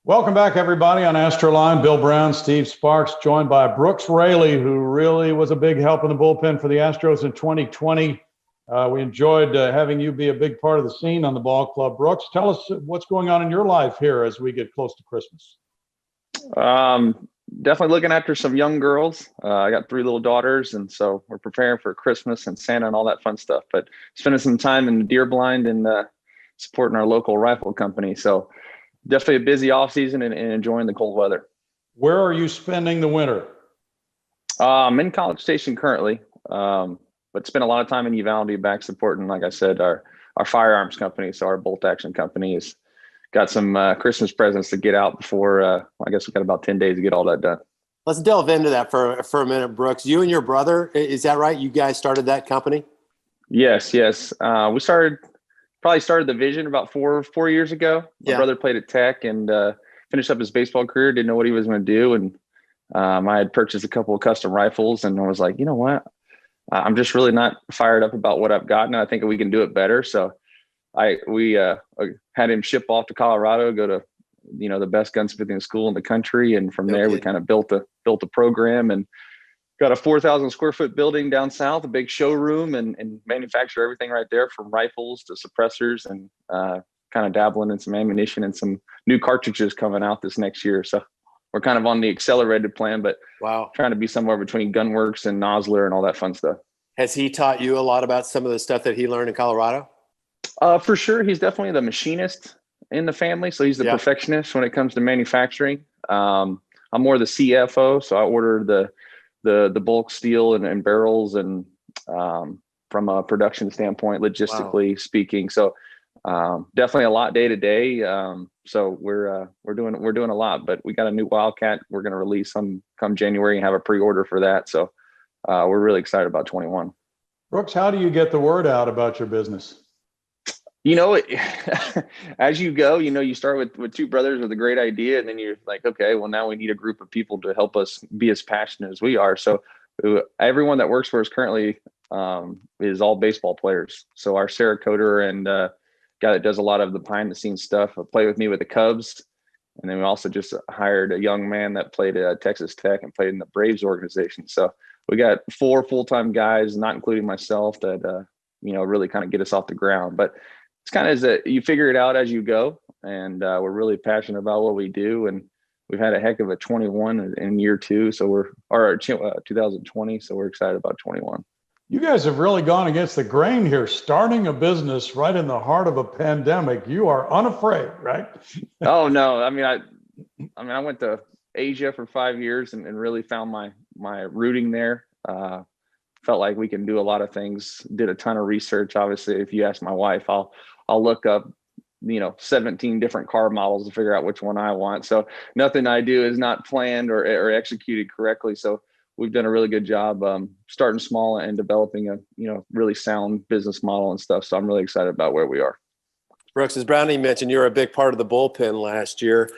Welcome back, everybody, on Astroline. Bill Brown, Steve Sparks, joined by Brooks Raley, who really was a big help in the bullpen for the Astros in 2020. We enjoyed having you be a big part of the scene on the ball club. Brooks, tell us what's going on in your life here as we get close to Christmas. Definitely looking after some young girls. I got 3 little daughters, and so we're preparing for Christmas and Santa and all that fun stuff. But spending some time in the deer blind and supporting our local rifle company. So definitely a busy off season and enjoying the cold weather. Where are you spending the winter? I'm in College Station currently, but spent a lot of time in Uvalde back supporting, like I said, our firearms company. So our bolt action company has got some Christmas presents to get out before, I guess we've got about 10 days to get all that done. Let's delve into that for a minute, Brooks. You and your brother, is that right? You guys started that company? Yes. We started the vision about four years ago. My brother played at Tech and finished up his baseball career, didn't know what he was going to do. And I had purchased a couple of custom rifles, and I was like, you know what? I'm just really not fired up about what I've gotten. I think we can do it better. So we had him ship off to Colorado, go to, the best gunsmithing school in the country. And from there, we kind of built a program and got a 4,000 square foot building down south, a big showroom, and manufacture everything right there from rifles to suppressors, and kind of dabbling in some ammunition and some new cartridges coming out this next year. So we're kind of on the accelerated plan, but trying to be somewhere between Gunworks and Nosler and all that fun stuff. Has he taught you a lot about some of the stuff that he learned in Colorado? For sure. He's definitely the machinist in the family. So he's the perfectionist when it comes to manufacturing. I'm more the CFO. So I order the bulk steel and barrels, and from a production standpoint, logistically speaking. So definitely a lot day to day. So we're doing a lot, but we got a new Wildcat we're going to release come January and have a pre-order for that. So we're really excited about 21. Brooks, how do you get the word out about your business? As you go, you start with 2 brothers with a great idea, and then you're like, okay, well, now we need a group of people to help us be as passionate as we are. So everyone that works for us currently is all baseball players. So our Sarah Coder and guy that does a lot of the behind the scenes stuff play with me with the Cubs. And then we also just hired a young man that played at Texas Tech and played in the Braves organization. So we got 4 full-time guys, not including myself, that really kind of get us off the ground. But it's kind of you figure it out as you go, and we're really passionate about what we do. And we've had a heck of a 21 in year 2, so 2020. So we're excited about 21. You guys have really gone against the grain here, starting a business right in the heart of a pandemic. You are unafraid, right? Oh no, I went to Asia for 5 years and really found my rooting there. Felt like we can do a lot of things. Did a ton of research. Obviously, if you ask my wife, I'll look up, 17 different car models to figure out which one I want. So nothing I do is not planned or executed correctly. So we've done a really good job starting small and developing a really sound business model and stuff. So I'm really excited about where we are. Brooks, as Brownie mentioned, you're a big part of the bullpen last year.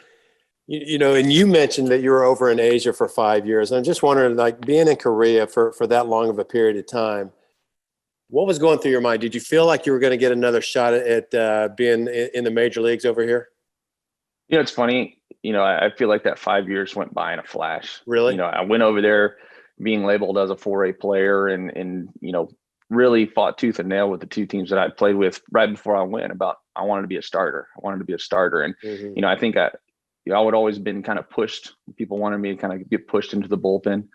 And you mentioned that you were over in Asia for 5 years. And I'm just wondering, like, being in Korea for that long of a period of time, what was going through your mind? Did you feel like you were going to get another shot at being in the major leagues over here? It's funny. I feel like that 5 years went by in a flash. Really? I went over there being labeled as a 4A player and really fought tooth and nail with the 2 teams that I played with right before I went about I wanted to be a starter. And, I think I would always been kind of pushed. People wanted me to kind of get pushed into the bullpen.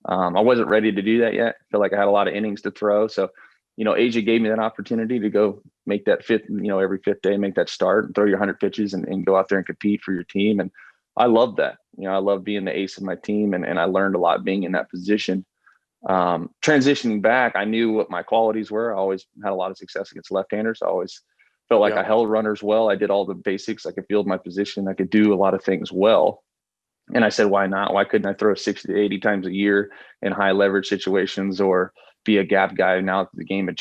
I wasn't ready to do that yet. I feel like I had a lot of innings to throw. So, Asia gave me that opportunity to go make that every 5th day, make that start and throw your 100 pitches and go out there and compete for your team. And I loved that. I love being the ace of my team. And I learned a lot being in that position. Transitioning back, I knew what my qualities were. I always had a lot of success against left-handers. I always felt like I held runners well. I did all the basics. I could field my position. I could do a lot of things well. And I said, why not? Why couldn't I throw 60 to 80 times a year in high leverage situations or be a gap guy? Now the game of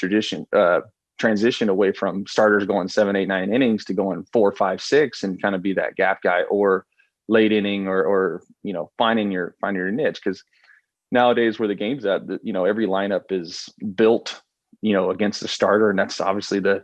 transition away from starters going 7, 8, 9 innings to going 4, 5, 6 and kind of be that gap guy or late inning or finding your niche. Because nowadays where the game's at, every lineup is built, against the starter. And that's obviously the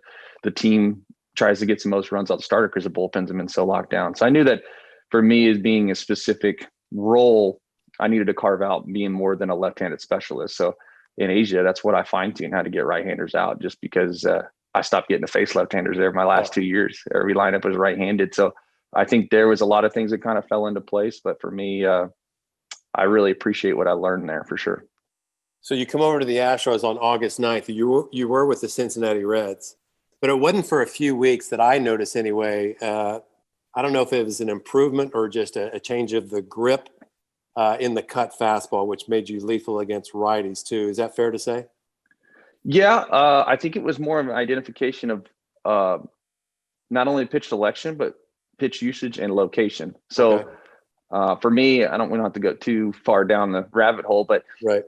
team tries to get some most runs out the starter because the bullpens have been so locked down. So I knew that for me, as being a specific role, I needed to carve out being more than a left-handed specialist. So in Asia, that's what I fine-tune, how to get right-handers out, just because I stopped getting to face left-handers there my last 2 years. Every lineup was right-handed. So I think there was a lot of things that kind of fell into place. But for me, I really appreciate what I learned there for sure. So you come over to the Astros on August 9th. You were with the Cincinnati Reds, but it wasn't for a few weeks that I noticed anyway. I don't know if it was an improvement or just a change of the grip in the cut fastball, which made you lethal against righties too. Is that fair to say? Yeah, I think it was more of an identification of not only pitch selection, but pitch usage and location. So for me, we don't have to go too far down the rabbit hole, but right.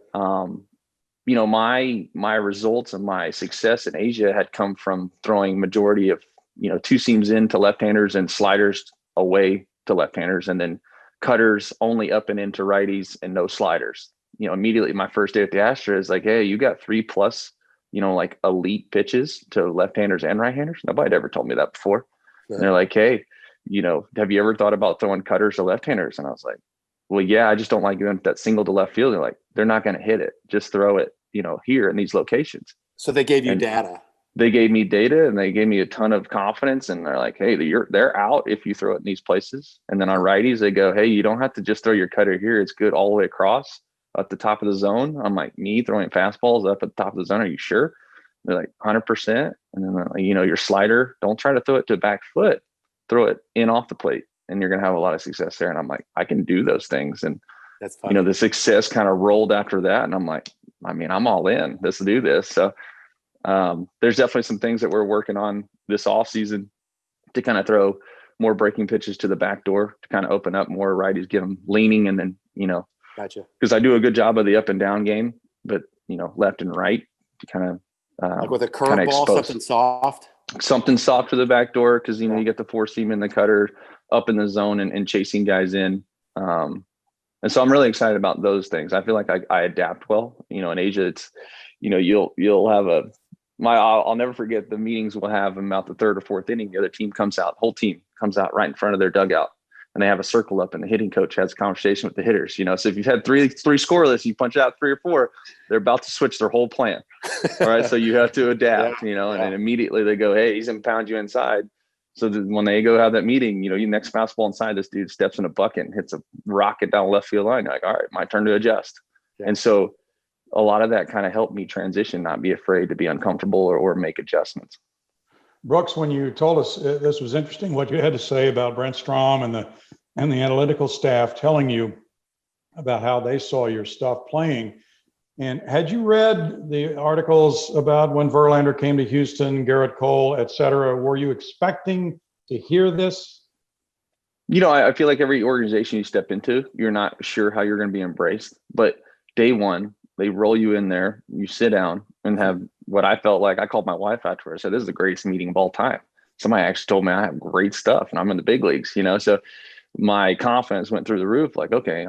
You know, my results and my success in Asia had come from throwing majority of, you know, two seams into left-handers and sliders away to left-handers, and then cutters only up and into righties and no sliders. You know, immediately my first day at the Astros, like, hey, you got 3+, you know, like elite pitches to left-handers and right-handers. Nobody had ever told me that before. Yeah. And they're like, hey, you know, have you ever thought about throwing cutters to left-handers? And I was like, well, yeah, I just don't like doing that single to left field. They're like, they're not going to hit it. Just throw it, you know, here in these locations. So they gave you data. They gave me data, and they gave me a ton of confidence. And they're like, hey, they're out if you throw it in these places. And then on righties, they go, hey, you don't have to just throw your cutter here. It's good all the way across at the top of the zone. I'm like, me throwing fastballs up at the top of the zone, are you sure? They're like, 100%. And then, you know, your slider, don't try to throw it to the back foot. Throw it in off the plate, and you're going to have a lot of success there. And I'm like, I can do those things. And, that's funny. You know, the success kind of rolled after that. And I'm like, I mean, I'm all in. Let's do this. So there's definitely some things that we're working on this offseason to kind of throw more breaking pitches to the back door to kind of open up more righties, get them leaning. And then, you know, gotcha. Because I do a good job of the up and down game, but, you know, left and right to kind of like with a curveball, something soft to the back door. Cause you know, you get the four seam in the cutter up in the zone and chasing guys in. And so I'm really excited about those things. I feel like I adapt well, you know, in Asia, it's, you know, you'll have I'll never forget the meetings we'll have about the third or fourth inning. The other team whole team comes out right in front of their dugout, and they have a circle up, and the hitting coach has a conversation with the hitters. You know, so if you've had three scoreless, you punch out 3 or 4, they're about to switch their whole plan. All right. So you have to adapt, you know, and then immediately they go, hey, he's going to pound you inside. So when they go have that meeting, you know, your next fastball inside, this dude steps in a bucket and hits a rocket down left field line. You're like, all right, my turn to adjust. Yeah. And so a lot of that kind of helped me transition, not be afraid to be uncomfortable or make adjustments. Brooks, when you told us this was interesting, what you had to say about Brent Strom and the analytical staff telling you about how they saw your stuff playing. And had you read the articles about when Verlander came to Houston, Garrett Cole, et cetera? Were you expecting to hear this? You know, I feel like every organization you step into, you're not sure how you're going to be embraced. But day one, they roll you in there, you sit down and have what I felt like. I called my wife after. I said, this is the greatest meeting of all time. Somebody actually told me I have great stuff and I'm in the big leagues, you know? So my confidence went through the roof. Like, okay,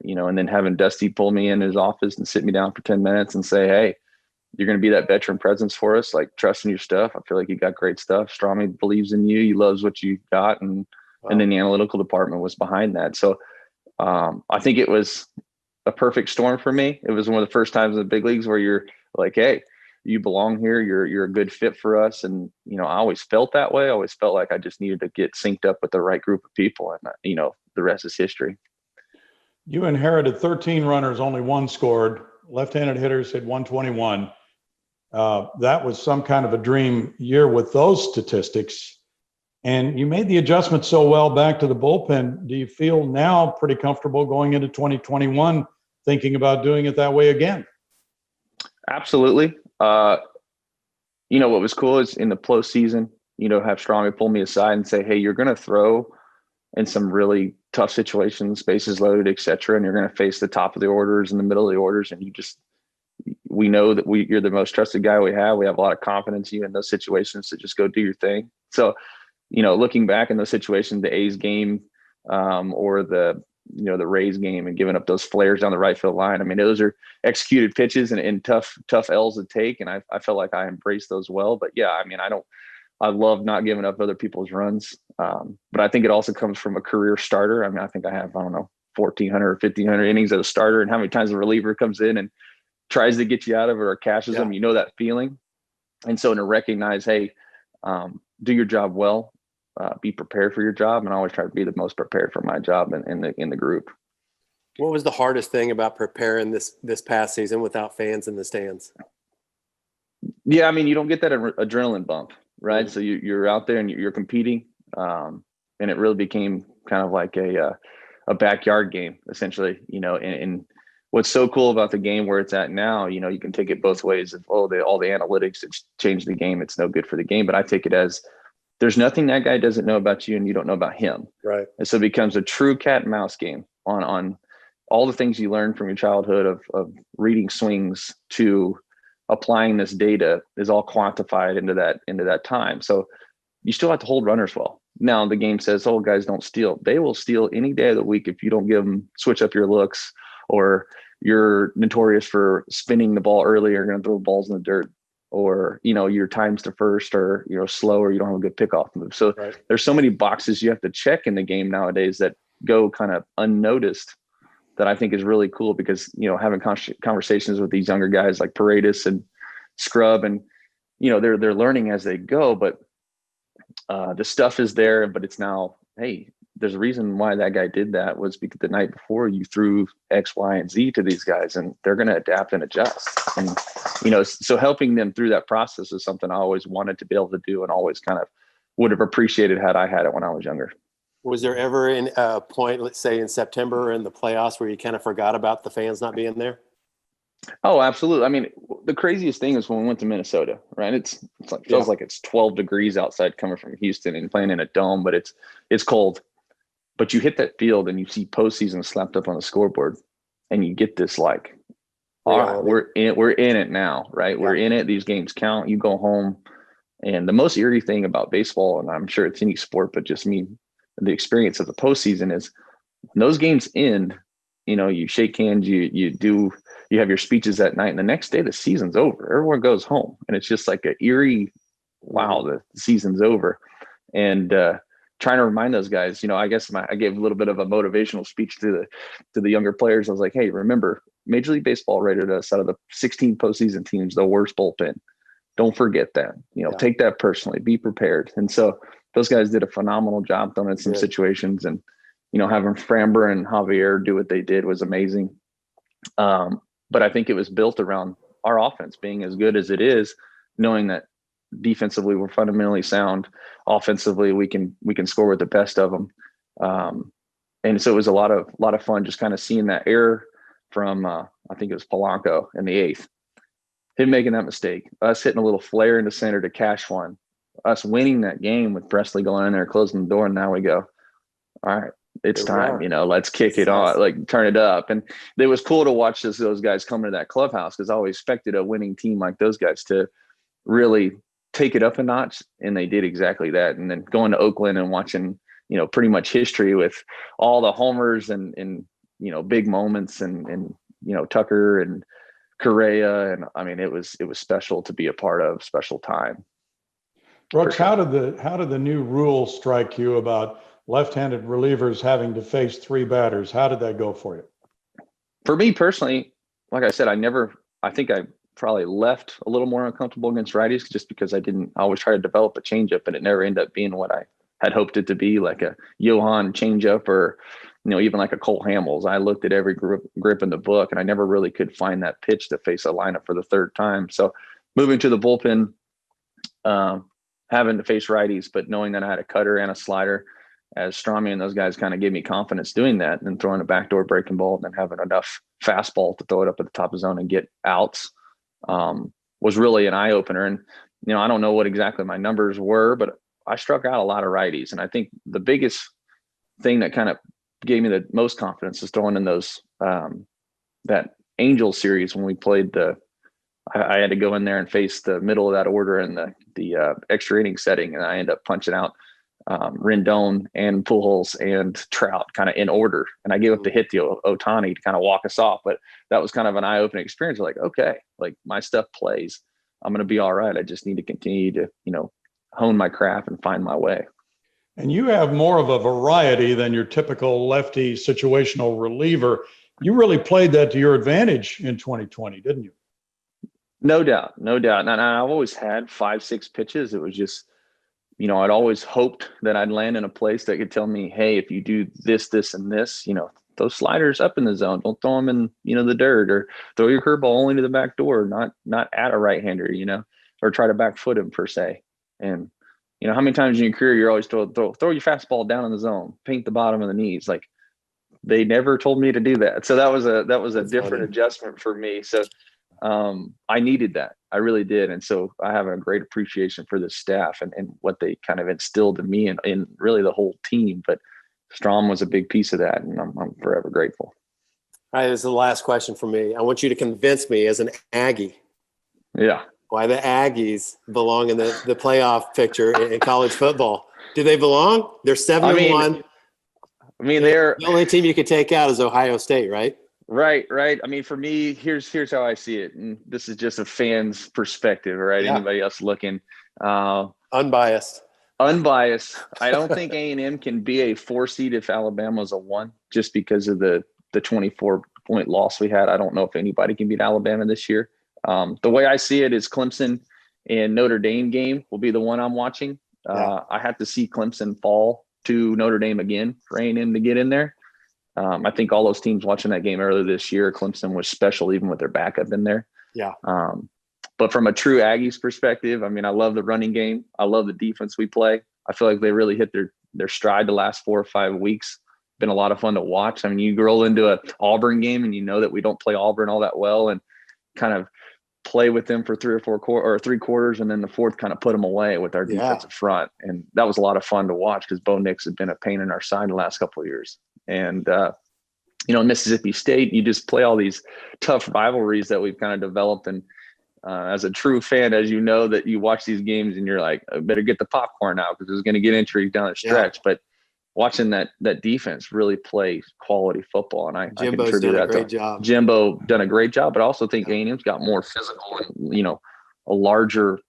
you know, and then having Dusty pull me in his office and sit me down for 10 minutes and say, hey, you're going to be that veteran presence for us. Like, trust in your stuff. I feel like you got great stuff. Stromy believes in you. He loves what you got. And then the analytical department was behind that. So I think it was a perfect storm for me. It was one of the first times in the big leagues where you're like, hey, you belong here. You're a good fit for us. And, you know, I always felt that way. I always felt like I just needed to get synced up with the right group of people. And, you know, the rest is history. You inherited 13 runners, only 1 scored. Left-handed hitters hit 121. That was some kind of a dream year with those statistics. And you made the adjustment so well back to the bullpen. Do you feel now pretty comfortable going into 2021 thinking about doing it that way again? Absolutely. You know, what was cool is in the postseason, you know, have Stromy pull me aside and say, hey, you're going to throw in some really tough situations, bases loaded, et cetera. And you're going to face the top of the orders and the middle of the orders. And we know that you're the most trusted guy we have. We have a lot of confidence in you in those situations to just go do your thing. So, you know, looking back in those situations, the A's game or the Rays game and giving up those flares down the right field line. I mean, those are executed pitches and tough L's to take. And I felt like I embraced those well. But yeah, I mean, I love not giving up other people's runs. But I think it also comes from a career starter. I mean, I think I have, I don't know, 1,400 or 1,500 innings as a starter, and how many times a reliever comes in and tries to get you out of it or cashes them, that feeling. And so to recognize, hey, do your job well, be prepared for your job, and always try to be the most prepared for my job in the group. What was the hardest thing about preparing this past season without fans in the stands? Yeah, I mean, you don't get that adrenaline bump, right? Mm-hmm. So you're out there and you're competing, and it really became kind of like a backyard game, essentially. And what's so cool about the game where it's at now, you can take it both ways. Of all the analytics, it's changed the game, it's no good for the game. But I take it as there's nothing that guy doesn't know about you and you don't know about him. Right. And so it becomes a true cat and mouse game on all the things you learned from your childhood of reading swings to applying this data is all quantified into that time. So you still have to hold runners well. Now the game says, oh, guys don't steal. They will steal any day of the week if you don't give them, switch up your looks, or you're notorious for spinning the ball early, or going to throw balls in the dirt, or, your times to first, or, slow, or you don't have a good pickoff move. So right. There's so many boxes you have to check in the game nowadays that go kind of unnoticed, that I think is really cool, because, having conversations with these younger guys like Paredes and Scrubb, and, they're learning as they go, but the stuff is there, but it's now, hey, there's a reason why that guy did that, was because the night before you threw X, Y, and Z to these guys, and they're going to adapt and adjust. And, so helping them through that process is something I always wanted to be able to do, and always kind of would have appreciated had I had it when I was younger. Was there ever a point, let's say in September in the playoffs, where you kind of forgot about the fans not being there? Oh, absolutely. I mean, the craziest thing is when we went to Minnesota, right? It's like, feels like it's 12 degrees outside coming from Houston and playing in a dome, but it's cold. But you hit that field and you see postseason slapped up on the scoreboard, and you get this like, all right, we're in it now, right? Yeah. We're in it. These games count. You go home. And the most eerie thing about baseball, and I'm sure it's any sport, but just me, the experience of the postseason, is when those games end, you shake hands, you have your speeches that night, and the next day the season's over. Everyone goes home, and it's just like an eerie, wow, the season's over. And trying to remind those guys, I guess I gave a little bit of a motivational speech to the younger players. I was like, hey, remember, Major League Baseball rated us out of the 16 postseason teams the worst bullpen. Don't forget that. Take that personally. Be prepared. And so those guys did a phenomenal job throwing in some situations, and having Framber and Javier do what they did was amazing. But I think it was built around our offense being as good as it is, knowing that defensively we're fundamentally sound. Offensively, we can score with the best of them. And so it was a lot of fun just kind of seeing that error from I think it was Polanco in the 8th. Him making that mistake, us hitting a little flare into center to cash one, us winning that game with Presley going in there, closing the door, and now we go, all right, it's time, let's kick it on, like turn it up. And it was cool to watch those guys come into that clubhouse, because I always expected a winning team like those guys to really take it up a notch, and they did exactly that. And then going to Oakland and watching, pretty much history with all the homers and big moments and Tucker and Correa, and I mean, it was special to be a part of, special time. Brooks, how did the new rule strike you about left-handed relievers having to face 3 batters? How did that go for you? For me personally, like I said, I think I probably left a little more uncomfortable against righties, just because I always try to develop a changeup, and it never ended up being what I had hoped it to be, like a Johan changeup, or even like a Cole Hamels. I looked at every grip in the book, and I never really could find that pitch to face a lineup for the 3rd time. So moving to the bullpen, having to face righties, but knowing that I had a cutter and a slider, as Strami and those guys kind of gave me confidence doing that, and then throwing a backdoor breaking ball, and then having enough fastball to throw it up at the top of the zone and get outs, was really an eye opener. And, I don't know what exactly my numbers were, but I struck out a lot of righties. And I think the biggest thing that kind of gave me the most confidence is throwing in those, that Angels series when we played I had to go in there and face the middle of that order in the extra inning setting. And I ended up punching out Rendon and Pujols and Trout kind of in order. And I gave up the hit to Ohtani to kind of walk us off. But that was kind of an eye-opening experience. Like, okay, like my stuff plays. I'm going to be all right. I just need to continue to, hone my craft and find my way. And you have more of a variety than your typical lefty situational reliever. You really played that to your advantage in 2020, didn't you? No doubt. And I've always had 5-6 pitches. It was just, I'd always hoped that I'd land in a place that could tell me, hey, if you do this, this, and this, those sliders up in the zone, don't throw them in, the dirt, or throw your curveball only to the back door, not at a right-hander, or try to back foot him per se. And, how many times in your career you're always told, throw your fastball down in the zone, paint the bottom of the knees. Like, they never told me to do that. So that was a different adjustment for me. So I needed that. I really did. And so I have a great appreciation for the staff and what they kind of instilled in me and really the whole team. But Strom was a big piece of that, and I'm forever grateful. All right, this is the last question for me. I want you to convince me as an Aggie. Yeah. Why the Aggies belong in the playoff picture in college football. Do they belong? They're 7-1. They're the only team you could take out is Ohio State, right? Right. For me, here's how I see it. And this is just a fan's perspective, right? Yeah. Anybody else looking? Unbiased. I don't think A&M can be a 4 seed if Alabama's a 1, just because of the 24-point loss we had. I don't know if anybody can beat Alabama this year. The way I see it is Clemson and Notre Dame game will be the one I'm watching. I have to see Clemson fall to Notre Dame again for A&M to get in there. I think all those teams watching that game earlier this year, Clemson was special even with their backup in there. Yeah. But from a true Aggies perspective, I love the running game. I love the defense we play. I feel like they really hit their stride the last 4 or 5 weeks. Been a lot of fun to watch. You roll into an Auburn game and you know that we don't play Auburn all that well, and kind of play with them for 3 or 4 or 3 quarters, and then the fourth kind of put them away with our defensive front. And that was a lot of fun to watch because Bo Nix has been a pain in our side the last couple of years. And, Mississippi State, you just play all these tough rivalries that we've kind of developed. And as a true fan, as you know, that you watch these games and you're like, I better get the popcorn out because there's going to get intrigue down the stretch. But watching that defense really play quality football, and I Jimbo's done a great job. Jimbo done a great job, but I also think A&M's got more physical and, a larger,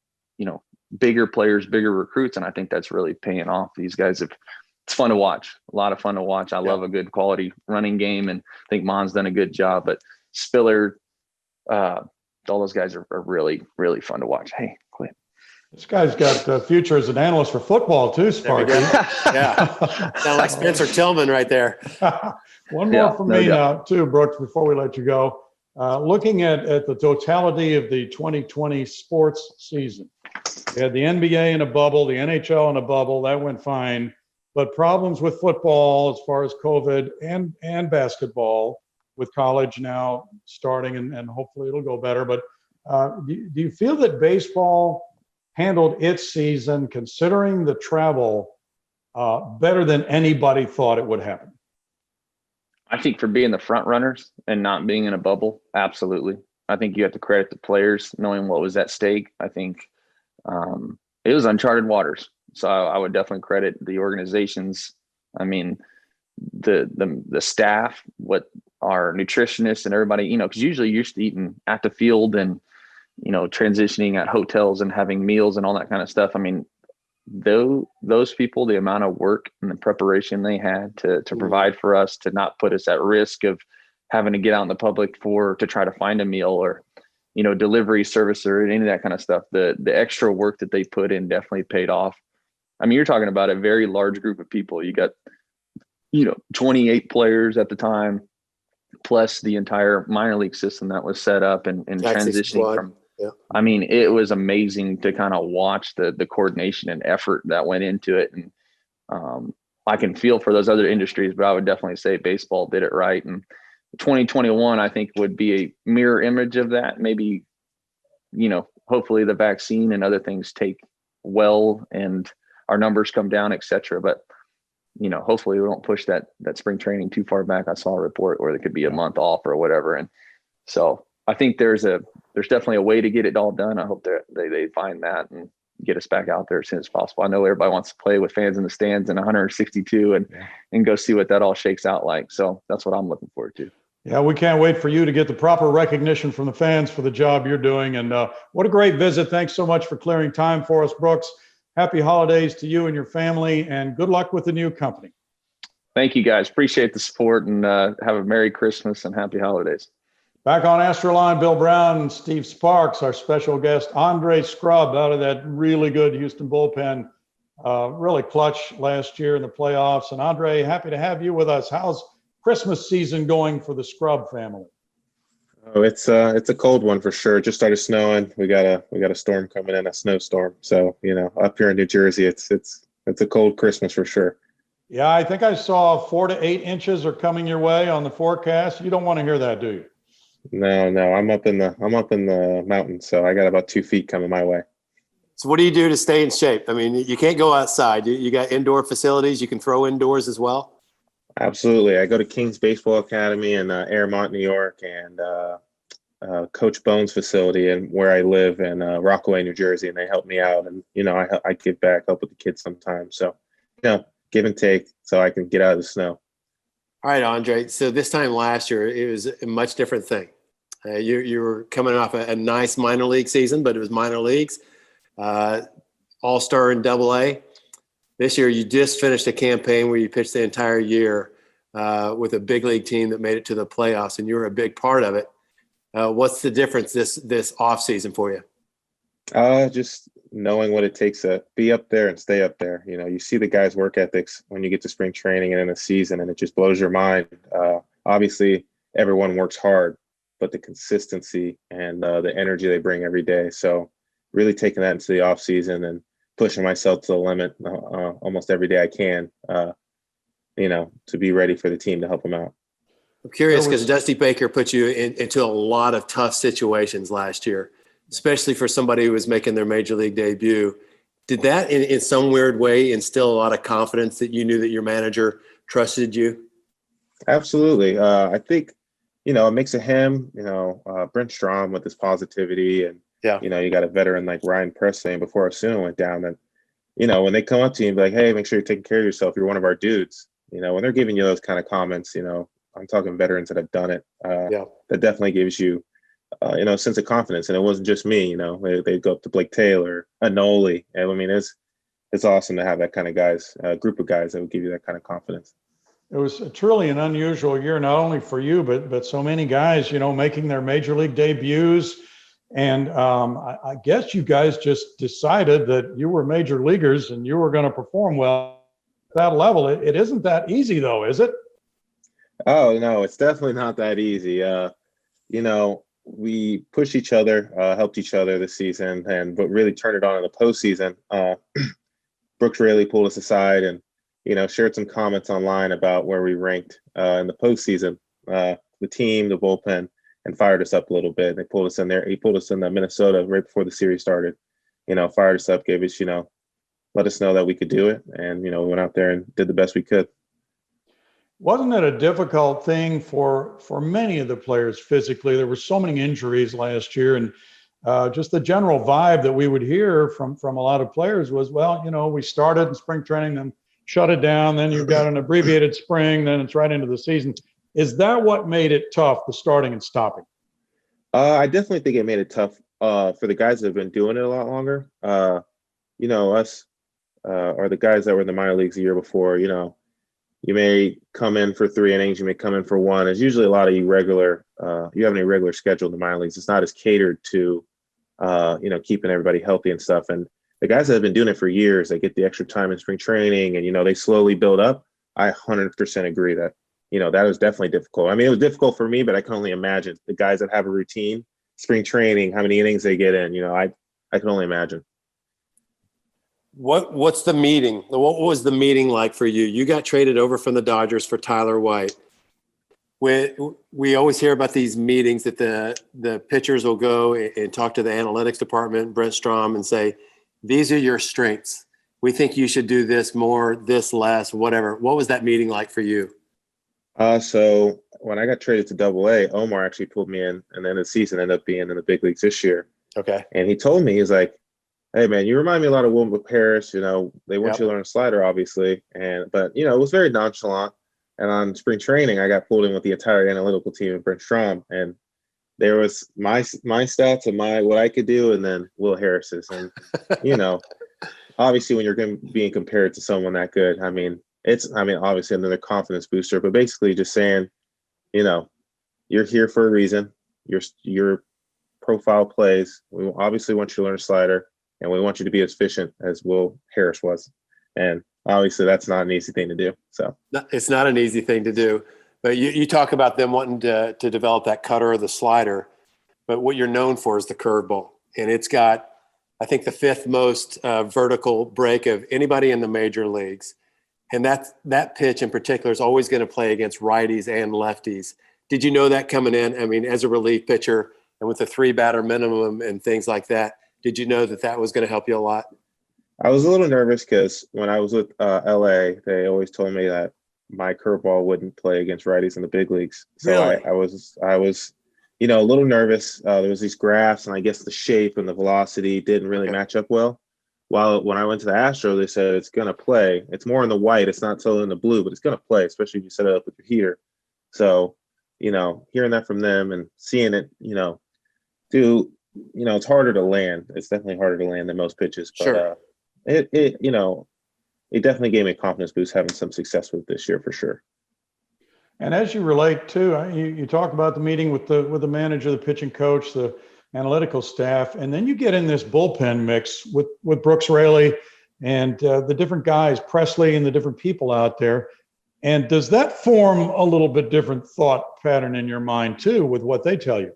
bigger players, bigger recruits. And I think that's really paying off. These guys it's fun to watch, a lot of fun to watch. I love a good quality running game, and I think Mon's done a good job, but Spiller, all those guys are really, really fun to watch. Hey, quit. This guy's got a future as an analyst for football too, Sparky. Yeah. Sound like Spencer Tillman right there. One more from me now too, Brooks, before we let you go. Looking at the totality of the 2020 sports season, we had the NBA in a bubble, the NHL in a bubble, that went fine, but problems with football as far as COVID and basketball with college now starting, and hopefully it'll go better. But do you feel that baseball handled its season, considering the travel, better than anybody thought it would happen? I think for being the front runners and not being in a bubble, absolutely. I think you have to credit the players knowing what was at stake. I think it was uncharted waters. So I would definitely credit the organizations. The staff, what our nutritionists and everybody, because usually you're used to eating at the field and, transitioning at hotels and having meals and all that kind of stuff. Those people, the amount of work and the preparation they had to provide for us, to not put us at risk of having to get out in the public to try to find a meal or, delivery service or any of that kind of stuff. The extra work that they put in definitely paid off. You're talking about a very large group of people. You got, 28 players at the time, plus the entire minor league system that was set up and transitioning from. Yeah. It was amazing to kind of watch the coordination and effort that went into it. And I can feel for those other industries, but I would definitely say baseball did it right. And 2021, I think, would be a mirror image of that. Maybe, hopefully the vaccine and other things take well and our numbers come down, et cetera. But, hopefully we don't push that spring training too far back. I saw a report where there could be a month off or whatever. And so I think there's definitely a way to get it all done. I hope they find that and get us back out there as soon as possible. I know everybody wants to play with fans in the stands in 162 and go see what that all shakes out like. So that's what I'm looking forward to. Yeah, we can't wait for you to get the proper recognition from the fans for the job you're doing. And what a great visit. Thanks so much for clearing time for us, Brooks. happy holidays to you and your family, and good luck with the new company. Thank you, guys. Appreciate the support, and have a Merry Christmas and Happy Holidays. Back on Astroline, Bill Brown and Steve Sparks, our special guest, Andre Scrubb, out of that really good Houston bullpen. Really clutch last year in the playoffs. And Andre, happy to have you with us. How's Christmas season going for the Scrubb family? Oh, it's a cold one for sure. It just started snowing. We got a storm coming in, a snowstorm. So, up here in New Jersey, it's a cold Christmas for sure. Yeah, I think I saw 4 to 8 inches are coming your way on the forecast. You don't want to hear that, do you? No, I'm up in the mountains, so I got about 2 feet coming my way. So what do you do to stay in shape? I mean, you can't go outside. You got indoor facilities. You can throw indoors as well. Absolutely. I go to King's Baseball Academy in Airmont, New York, and Coach Bones facility and where I live in Rockaway, New Jersey, and they help me out. And I give back, help with the kids sometimes. So give and take so I can get out of the snow. All right, Andre. So this time last year, it was a much different thing. You were coming off a nice minor league season, but it was minor leagues, all-star in Double-A. This year, you just finished a campaign where you pitched the entire year with a big league team that made it to the playoffs, and you were a big part of it. What's the difference this offseason for you? Just knowing what it takes to be up there and stay up there. You see the guys' work ethics when you get to spring training and in the season, and it just blows your mind. Obviously, everyone works hard, but the consistency and the energy they bring every day. So really taking that into the off season and pushing myself to the limit almost every day I can, to be ready for the team to help them out. I'm curious because Dusty Baker put you into a lot of tough situations last year, especially for somebody who was making their major league debut. Did that in some weird way instill a lot of confidence that you knew that your manager trusted you? Absolutely. I think, a mix of him, Brent Strom with his positivity and, you got a veteran like Ryan Presley and before Osuna went down that, when they come up to you and be like, hey, make sure you're taking care of yourself. You're one of our dudes. When they're giving you those kind of comments, I'm talking veterans that have done it. That definitely gives you, a sense of confidence. And it wasn't just me, they go up to Blake Taylor, Anoli. And I mean, it's awesome to have that kind of guys, group of guys that would give you that kind of confidence. It was truly an unusual year, not only for you, but so many guys, making their major league debuts. And I guess you guys just decided that you were major leaguers and you were going to perform well at that level. It isn't that easy, though, is it? Oh, no, it's definitely not that easy. We pushed each other, helped each other this season, but really turned it on in the postseason. Brooks Raley pulled us aside and, shared some comments online about where we ranked in the postseason, the team, the bullpen, and fired us up a little bit. They pulled us in there. He pulled us in Minnesota right before the series started, fired us up, gave us, let us know that we could do it. And, we went out there and did the best we could. Wasn't it a difficult thing for many of the players physically? There were so many injuries last year, and just the general vibe that we would hear from a lot of players was, well, we started in spring training, then shut it down, then you've got an abbreviated spring, then it's right into the season. Is that what made it tough, the starting and stopping? I definitely think it made it tough for the guys that have been doing it a lot longer. Us or the guys that were in the minor leagues the year before, you may come in for 3 innings, you may come in for 1. There's usually a lot of irregular, you have an irregular schedule in the minor leagues. It's not as catered to, keeping everybody healthy and stuff. And the guys that have been doing it for years, they get the extra time in spring training and, they slowly build up. I 100% agree that, that was definitely difficult. I mean, it was difficult for me, but I can only imagine the guys that have a routine, spring training, how many innings they get in, I can only imagine. What's the meeting? What was the meeting like for you? You got traded over from the Dodgers for Tyler White. We always hear about these meetings that the pitchers will go and talk to the analytics department, Brent Strom, and say, these are your strengths. We think you should do this more, this less, whatever. What was that meeting like for you? So when I got traded to Double-A, Omar actually pulled me in, and then the season ended up being in the big leagues this year. Okay. And he told me, he's like, hey man, you remind me a lot of Wilbur Parrish. They want you to learn a slider, obviously, but it was very nonchalant. And on spring training, I got pulled in with the entire analytical team of Brent Strom, and there was my stats and what I could do, and then Will Harris's, and obviously when you're being compared to someone that good, obviously another confidence booster, but basically just saying, you're here for a reason. Your profile plays. We obviously want you to learn a slider, and we want you to be as efficient as Will Harris was. And obviously that's not an easy thing to do. So it's not an easy thing to do, but you talk about them wanting to develop that cutter or the slider, but what you're known for is the curveball. And it's got, I think, the 5th most vertical break of anybody in the major leagues. And that pitch in particular is always going to play against righties and lefties. Did you know that coming in? I mean, as a relief pitcher and with the 3-batter minimum and things like that, did you know that was going to help you a lot? I was a little nervous because when I was with LA, they always told me that my curveball wouldn't play against righties in the big leagues. So really? I was a little nervous. There was these graphs, and I guess the shape and the velocity didn't really match up well. While when I went to the Astros, they said it's going to play. It's more in the white. It's not so in the blue, but it's going to play, especially if you set it up with your heater. So, hearing that from them and seeing it, it's harder to land. It's definitely harder to land than most pitches. But sure. It definitely gave me a confidence boost having some success with it this year for sure. And as you relate to, you talk about the meeting with the manager, the pitching coach, the analytical staff, and then you get in this bullpen mix with Brooks Raley and the different guys, Presley, and the different people out there. And does that form a little bit different thought pattern in your mind too, with what they tell you?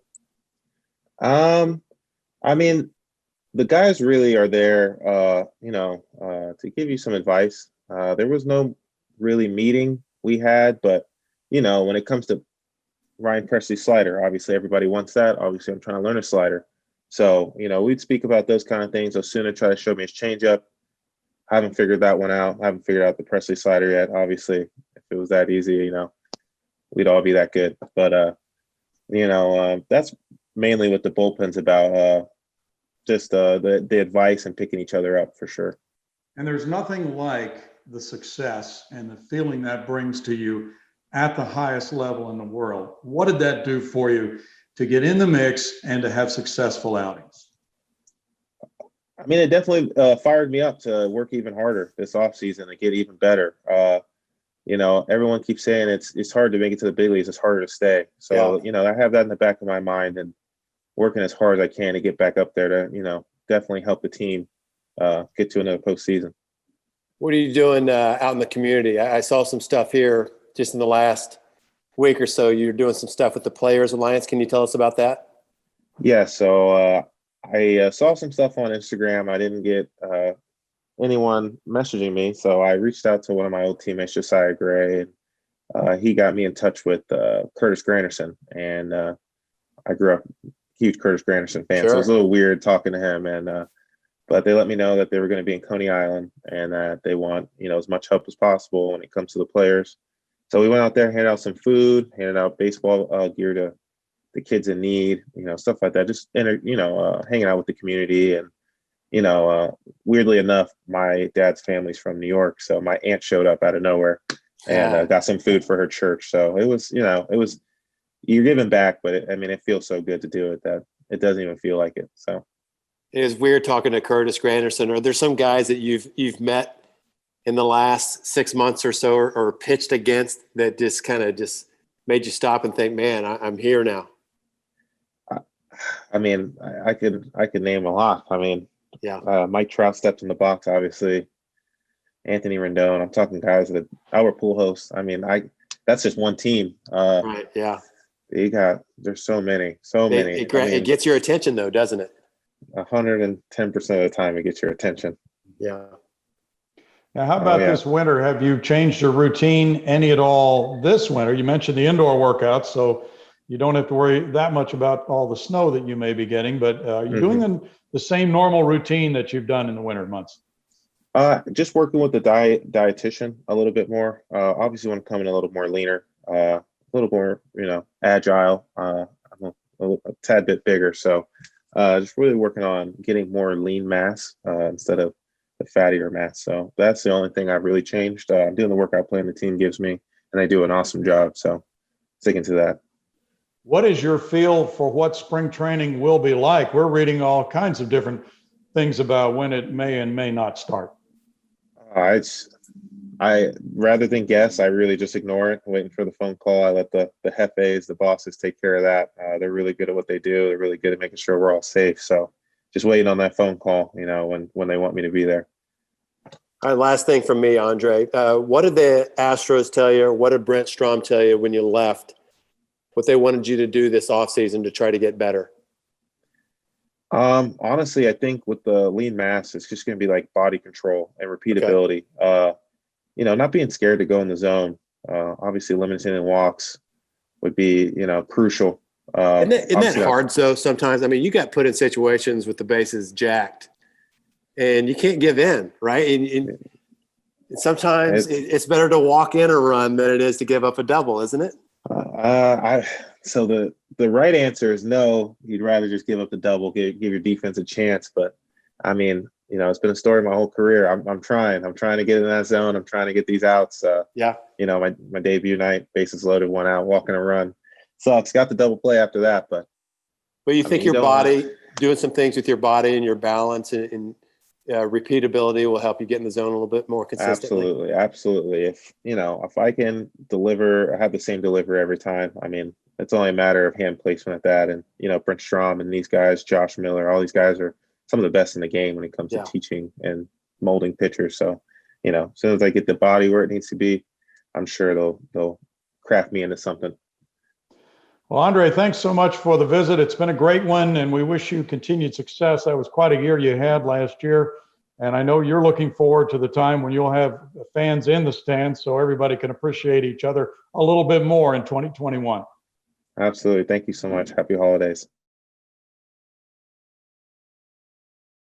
The guys really are there, to give you some advice. There was no really meeting we had, but when it comes to Ryan Presley's slider, obviously everybody wants that. Obviously, I'm trying to learn a slider. So, we'd speak about those kind of things. Osuna tried to show me his changeup. I haven't figured that one out. I haven't figured out the Presley slider yet. Obviously, if it was that easy, we'd all be that good. But, that's mainly what the bullpen's about. Just the advice and picking each other up for sure. And there's nothing like the success and the feeling that brings to you at the highest level in the world. What did that do for you to get in the mix and to have successful outings? It definitely fired me up to work even harder this offseason and get even better. Everyone keeps saying it's hard to make it to the big leagues. It's harder to stay. So, I have that in the back of my mind and working as hard as I can to get back up there to, definitely help the team get to another postseason. What are you doing out in the community? I saw some stuff here just in the last week or so. You're doing some stuff with the Players Alliance. Can you tell us about that? Yeah, so I saw some stuff on Instagram. I didn't get anyone messaging me, so I reached out to one of my old teammates, Josiah Gray, and he got me in touch with Curtis Granderson, and I grew up huge Curtis Granderson fan, Sure. So it was a little weird talking to him, and but they let me know that they were going to be in Coney Island and that they want as much help as possible when it comes to the players. So we went out there, handed out some food, handed out baseball gear to the kids in need, stuff like that. Just hanging out with the community, and weirdly enough, my dad's family's from New York, so my aunt showed up out of nowhere and got some food for her church. So it was you're giving back, but it feels so good to do it that it doesn't even feel like it. So it is weird talking to Curtis Granderson. Are there some guys that you've met in the last 6 months or so, or pitched against, that just kind of made you stop and think, man, I'm here now? I could name a lot. Mike Trout stepped in the box, obviously. Anthony Rendon. I'm talking guys that Albert Pujols. That's just one team. Right. Yeah. There's so many. It gets your attention though, doesn't it? 110% of the time it gets your attention. Yeah. Now, how about this winter? Have you changed your routine any at all this winter? You mentioned the indoor workouts, so you don't have to worry that much about all the snow that you may be getting, but you're doing the same normal routine that you've done in the winter months. Just working with the dietitian a little bit more. Obviously want to come in a little more leaner, a little more, agile. I'm a tad bit bigger. So just really working on getting more lean mass instead of the fattier mass. So that's the only thing I've really changed. I'm doing the workout plan the team gives me, and they do an awesome job. So sticking to that. What is your feel for what spring training will be like? We're reading all kinds of different things about when it may and may not start? I rather than guess, I really just ignore it, waiting for the phone call. I let the jefes, the bosses, take care of that. They're really good at what they do. They're really good at making sure we're all safe. So just waiting on that phone call, when they want me to be there. All right, last thing from me, Andre. What did the Astros tell you, or what did Brent Strom tell you when you left, what they wanted you to do this offseason to try to get better? Honestly, I think with the lean mass, it's just going to be like body control and repeatability. Okay. Not being scared to go in the zone. Obviously, limiting walks would be, crucial. Isn't that hard, though, sometimes? I mean, you got put in situations with the bases jacked, and you can't give in, right? And sometimes it's better to walk in a run than it is to give up a double, isn't it? So the right answer is no. You'd rather just give up the double, give your defense a chance. But I mean, it's been a story my whole career. I'm trying to get in that zone. I'm trying to get these outs. My debut night, bases loaded, 1 out, walking a run. Sucks. Got the double play after that, but you think your body, doing some things with your body and your balance and repeatability will help you get in the zone a little bit more consistently. Absolutely. If I can deliver, have the same delivery every time, I mean, it's only a matter of hand placement at that. And, Brent Strom and these guys, Josh Miller, all these guys are some of the best in the game when it comes to teaching and molding pitchers. So, as soon as I get the body where it needs to be, I'm sure they'll craft me into something. Well, Andre, thanks so much for the visit. It's been a great one, and we wish you continued success. That was quite a year you had last year, and I know you're looking forward to the time when you'll have fans in the stands so everybody can appreciate each other a little bit more in 2021. Absolutely. Thank you so much. Happy holidays.